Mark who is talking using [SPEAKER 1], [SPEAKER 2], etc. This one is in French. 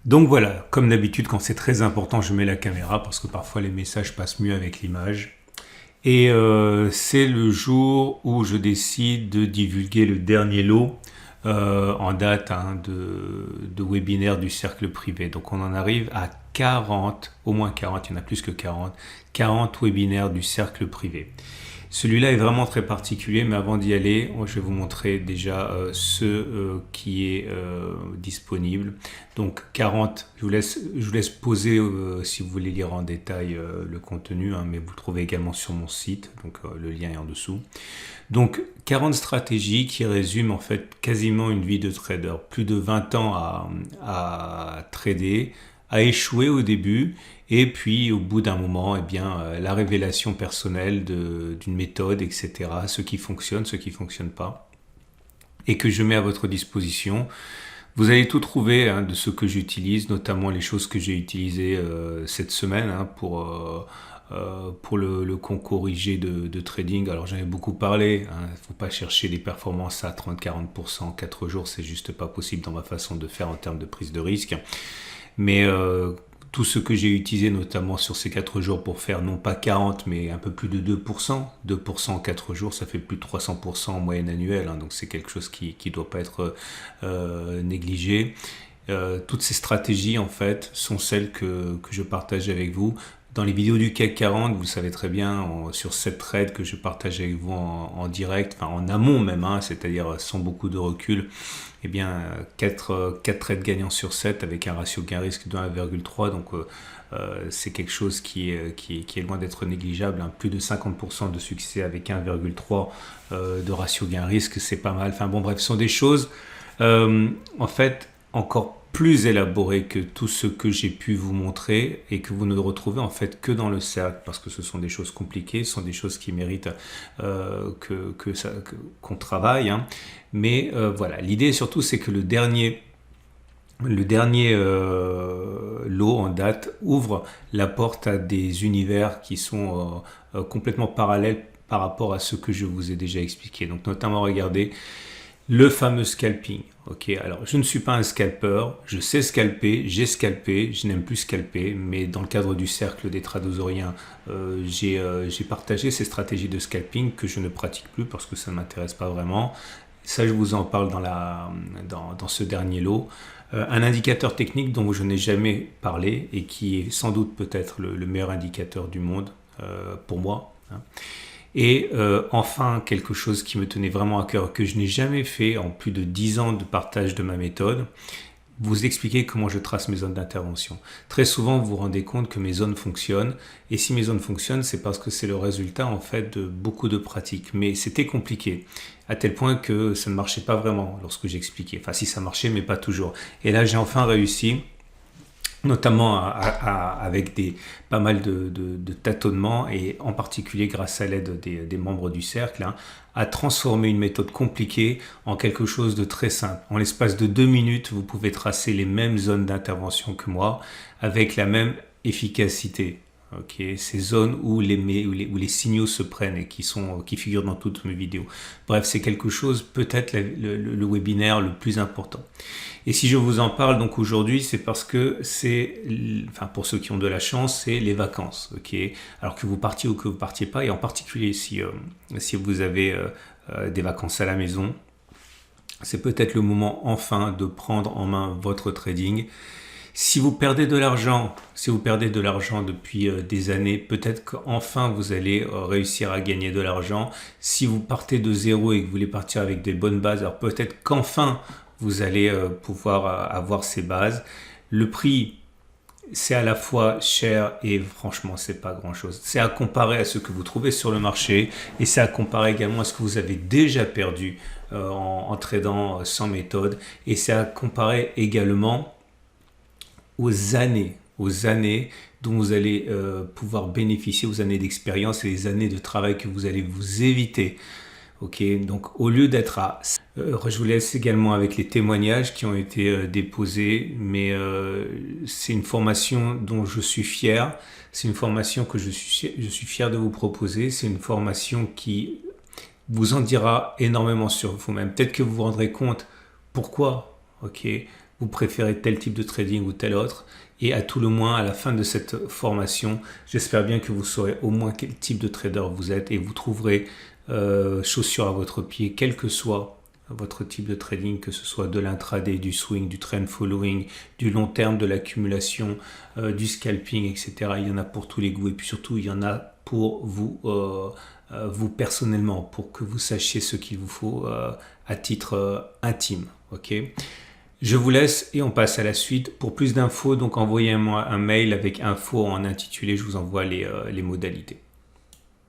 [SPEAKER 1] Donc voilà, comme d'habitude, quand c'est très important, je mets la caméra parce que parfois les messages passent mieux avec l'image. Et c'est le jour où je décide de divulguer le dernier lot en date de webinaire du cercle privé. Donc on en arrive à 40, au moins 40, il y en a plus que 40, 40 webinaires du cercle privé. Celui-là est vraiment très particulier, mais avant d'y aller, je vais vous montrer déjà ce qui est disponible. Donc 40, je vous laisse poser si vous voulez lire en détail le contenu, mais vous le trouvez également sur mon site, donc le lien est en dessous. Donc 40 stratégies qui résument en fait quasiment une vie de trader, plus de 20 ans à trader, à échouer au début, et puis au bout d'un moment, eh bien, la révélation personnelle d'une méthode, etc. Ce qui fonctionne, ce qui ne fonctionne pas, et que je mets à votre disposition. Vous allez tout trouver de ce que j'utilise, notamment les choses que j'ai utilisées cette semaine pour le concours IG de trading. Alors j'en ai beaucoup parlé, il ne faut pas chercher des performances à 30-40% en 4 jours, c'est juste pas possible dans ma façon de faire en termes de prise de risque. Mais tout ce que j'ai utilisé notamment sur ces 4 jours pour faire non pas 40 mais un peu plus de 2%. 2% en 4 jours, ça fait plus de 300% en moyenne annuelle, donc c'est quelque chose qui ne doit pas être négligé. Toutes ces stratégies en fait sont celles que je partage avec vous. Dans les vidéos du CAC 40, vous savez très bien, sur 7 trades que je partage avec vous en direct, enfin en amont même, c'est-à-dire sans beaucoup de recul, eh bien 4 trades gagnants sur 7 avec un ratio gain-risque de 1,3, donc c'est quelque chose qui est loin d'être négligeable, plus de 50% de succès avec 1,3 de ratio gain-risque, c'est pas mal. Enfin bon bref, ce sont des choses en fait encore plus élaboré que tout ce que j'ai pu vous montrer et que vous ne retrouvez en fait que dans le cercle, parce que ce sont des choses compliquées, ce sont des choses qui méritent qu'on travaille. Mais voilà, l'idée surtout c'est que le dernier lot en date ouvre la porte à des univers qui sont complètement parallèles par rapport à ce que je vous ai déjà expliqué. Donc notamment regardez le fameux scalping. Ok, alors je ne suis pas un scalper, je sais scalper, j'ai scalpé, je n'aime plus scalper, mais dans le cadre du cercle des tradosauriens, j'ai partagé ces stratégies de scalping que je ne pratique plus parce que ça ne m'intéresse pas vraiment. Ça, je vous en parle dans ce dernier lot. Un indicateur technique dont je n'ai jamais parlé et qui est sans doute peut-être le meilleur indicateur du monde pour moi. Et enfin, quelque chose qui me tenait vraiment à cœur, que je n'ai jamais fait en plus de 10 ans de partage de ma méthode, vous expliquer comment je trace mes zones d'intervention. Très souvent, vous vous rendez compte que mes zones fonctionnent, et si mes zones fonctionnent, c'est parce que c'est le résultat en fait de beaucoup de pratiques. Mais c'était compliqué, à tel point que ça ne marchait pas vraiment lorsque j'expliquais. Enfin, si ça marchait, mais pas toujours. Et là, j'ai enfin réussi, notamment avec pas mal de tâtonnements et en particulier grâce à l'aide des membres du cercle, à transformer une méthode compliquée en quelque chose de très simple. En l'espace de 2 minutes, vous pouvez tracer les mêmes zones d'intervention que moi avec la même efficacité. Okay, ces zones où les signaux se prennent et qui figurent dans toutes mes vidéos. Bref, c'est quelque chose, peut-être le webinaire le plus important. Et si je vous en parle donc aujourd'hui, c'est parce que c'est, enfin pour ceux qui ont de la chance, c'est les vacances. Okay, alors que vous partiez ou que vous partiez pas, et en particulier si vous avez des vacances à la maison, c'est peut-être le moment enfin de prendre en main votre trading. Si vous perdez de l'argent, depuis des années, peut-être qu'enfin vous allez réussir à gagner de l'argent. Si vous partez de zéro et que vous voulez partir avec des bonnes bases, alors peut-être qu'enfin vous allez pouvoir avoir ces bases. Le prix, c'est à la fois cher et franchement, c'est pas grand-chose. C'est à comparer à ce que vous trouvez sur le marché et c'est à comparer également à ce que vous avez déjà perdu en tradant sans méthode. Et c'est à comparer également aux années dont vous allez pouvoir bénéficier, aux années d'expérience et les années de travail que vous allez vous éviter. Ok, donc au lieu d'être à... je vous laisse également avec les témoignages qui ont été déposés, mais c'est une formation dont je suis fier, c'est une formation que je suis fier de vous proposer, c'est une formation qui vous en dira énormément sur vous-même. Peut-être que vous vous rendrez compte pourquoi. Ok, vous préférez tel type de trading ou tel autre. Et à tout le moins, à la fin de cette formation, j'espère bien que vous saurez au moins quel type de trader vous êtes et vous trouverez chaussure à votre pied, quel que soit votre type de trading, que ce soit de l'intraday, du swing, du trend following, du long terme, de l'accumulation, du scalping, etc. Il y en a pour tous les goûts et puis surtout, il y en a pour vous, vous personnellement, pour que vous sachiez ce qu'il vous faut à titre intime. Ok ? Je vous laisse et on passe à la suite. Pour plus d'infos, donc envoyez-moi un mail avec info en intitulé, je vous envoie les modalités.